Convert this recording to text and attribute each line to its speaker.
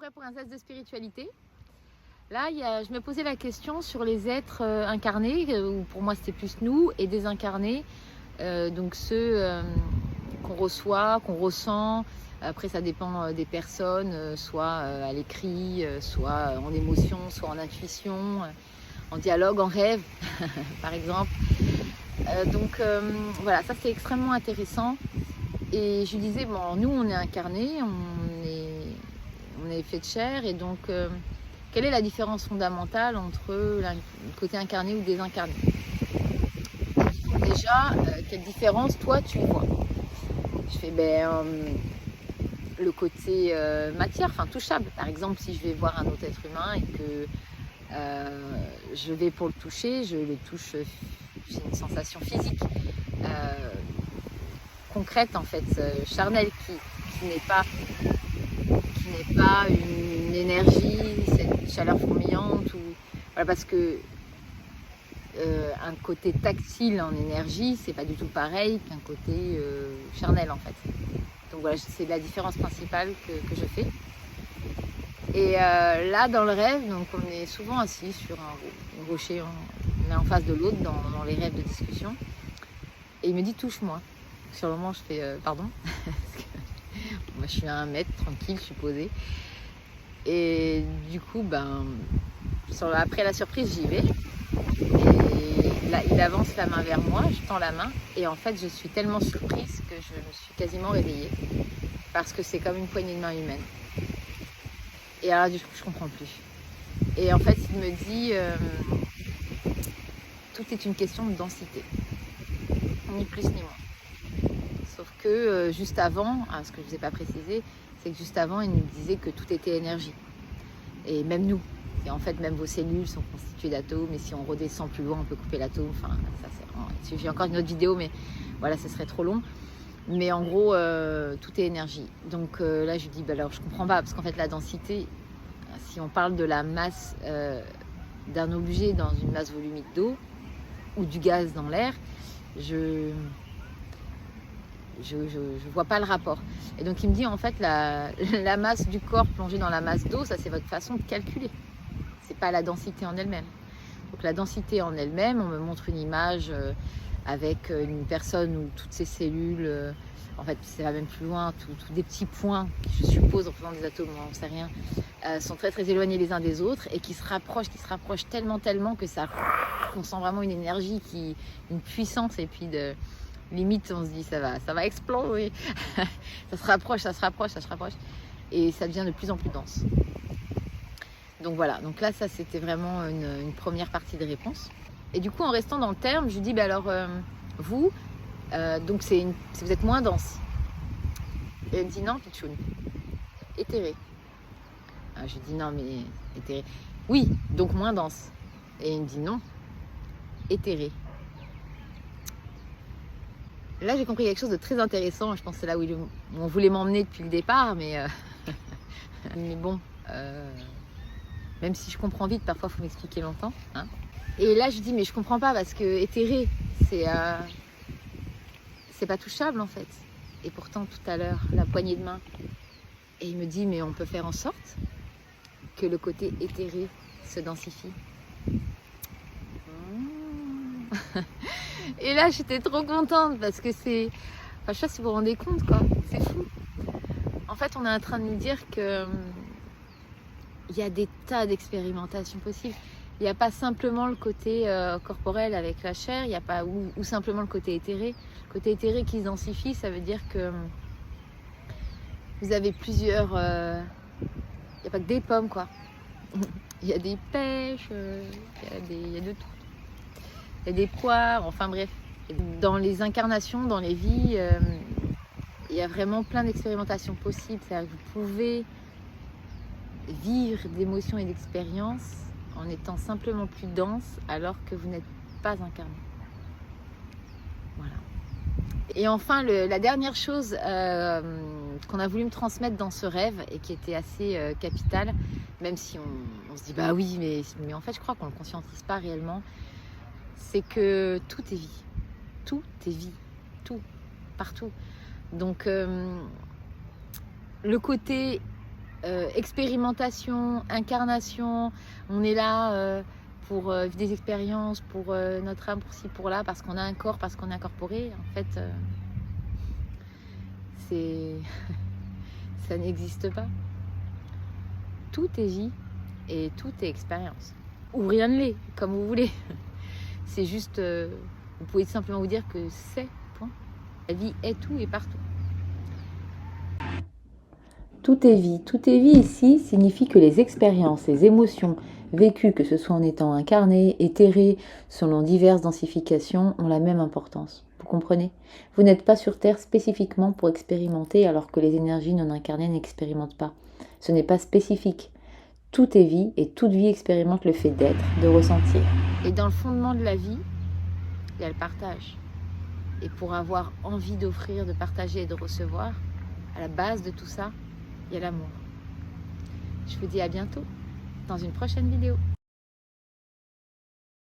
Speaker 1: prêt pour un test de spiritualité. Là, je me posais la question sur les êtres incarnés, ou pour moi c'était plus nous, et désincarnés, donc ceux qu'on reçoit, qu'on ressent. Après, ça dépend des personnes, soit à l'écrit, soit en émotion, soit en intuition, en dialogue, en rêve, par exemple. Voilà, ça c'est extrêmement intéressant. Et je lui disais, bon, nous on est incarnés, on est fait de chair, et donc quelle est la différence fondamentale entre le côté incarné ou désincarné? Déjà, quelle différence toi tu vois? Je fais le côté matière, enfin touchable. Par exemple, si je vais voir un autre être humain et que je vais pour le toucher, je le touche, j'ai une sensation physique, concrète en fait, charnelle, qui n'est pas une énergie, cette chaleur fourmillante, ou voilà, parce que un côté tactile en énergie, c'est pas du tout pareil qu'un côté charnel en fait. Donc voilà, c'est la différence principale que je fais. Et là, dans le rêve, donc on est souvent assis sur un rocher, l'un en face de l'autre dans les rêves de discussion. Et il me dit touche-moi. Sur le moment, je fais pardon. Moi, je suis à 1 mètre, tranquille, je suis posée. Et du coup, après la surprise, j'y vais. Et là, il avance la main vers moi, je tends la main. Et en fait, je suis tellement surprise que je me suis quasiment réveillée. Parce que c'est comme une poignée de main humaine. Et alors, du coup, je comprends plus. Et en fait, il me dit tout est une question de densité. Ni plus ni moins. Sauf que juste avant, ce que je ne vous ai pas précisé, c'est que juste avant, il nous disait que tout était énergie. Et même nous. Et en fait, même vos cellules sont constituées d'atomes. Et si on redescend plus loin, on peut couper l'atome. Enfin, ça, il suffit encore d'une autre vidéo, mais voilà, ça serait trop long. Mais en gros, tout est énergie. Donc là, je lui dis, alors je comprends pas, parce qu'en fait, la densité, si on parle de la masse d'un objet dans une masse volumique d'eau, ou du gaz dans l'air, je vois pas le rapport. Et donc il me dit, en fait, la masse du corps plongée dans la masse d'eau, ça c'est votre façon de calculer. C'est pas la densité en elle-même. Donc la densité en elle-même, on me montre une image avec une personne où toutes ses cellules, en fait ça va même plus loin, tous des petits points, je suppose, en faisant des atomes, on ne sait rien, sont très très éloignés les uns des autres, et qui se rapprochent tellement que ça, on sent vraiment une énergie, une puissance, et puis limite on se dit ça va exploser. ça se rapproche, et ça devient de plus en plus dense. Donc voilà, donc là ça c'était vraiment une première partie de réponse. Et du coup, en restant dans le terme, je lui dis, vous, donc vous êtes moins dense. Et elle me dit, non, Pitchoun, éthéré. Je lui dis, non, mais éthéré. Oui, donc moins dense. Et il me dit, non, éthéré. Là, j'ai compris quelque chose de très intéressant. Je pense que c'est là où on voulait m'emmener depuis le départ, mais bon, même si je comprends vite, parfois il faut m'expliquer longtemps. Hein. Et là, je dis, mais je comprends pas, parce que éthéré, c'est pas touchable en fait. Et pourtant, tout à l'heure, la poignée de main. Et il me dit, mais on peut faire en sorte que le côté éthéré se densifie. Et là, j'étais trop contente, parce que je sais pas si vous vous rendez compte, quoi. C'est fou. En fait, on est en train de nous dire que il y a des tas d'expérimentations possibles. Il n'y a pas simplement le côté corporel avec la chair, il n'y a pas ou simplement le côté éthéré. Le côté éthéré qui se densifie, ça veut dire que vous avez plusieurs... il n'y a pas que des pommes, quoi. Il y a des pêches, il y a de tout. Il y a des poires, enfin bref. Dans les incarnations, dans les vies, il y a vraiment plein d'expérimentations possibles. C'est-à-dire que vous pouvez vivre d'émotions et d'expériences en étant simplement plus dense, alors que vous n'êtes pas incarné. Voilà. Et enfin, la dernière chose qu'on a voulu me transmettre dans ce rêve, et qui était assez capitale, même si on se dit bah oui, mais en fait je crois qu'on ne le conscientise pas réellement, c'est que tout est vie. Tout est vie. Tout. Partout. Donc le côté expérimentation, incarnation, on est là pour vivre des expériences, pour notre âme, pour ci, pour là, parce qu'on a un corps, parce qu'on est incorporé. En fait, ça n'existe pas. Tout est vie et tout est expérience. Ou rien ne l'est, comme vous voulez. C'est juste, vous pouvez simplement vous dire que c'est, point. La vie est tout et partout.
Speaker 2: Tout est vie ici signifie que les expériences, les émotions vécues, que ce soit en étant incarnées, éthérées, selon diverses densifications, ont la même importance. Vous comprenez? Vous n'êtes pas sur Terre spécifiquement pour expérimenter alors que les énergies non incarnées n'expérimentent pas. Ce n'est pas spécifique. Tout est vie et toute vie expérimente le fait d'être, de ressentir.
Speaker 1: Et dans le fondement de la vie, il y a le partage. Et pour avoir envie d'offrir, de partager et de recevoir, à la base de tout ça, il y a l'amour. Je vous dis à bientôt dans une prochaine vidéo.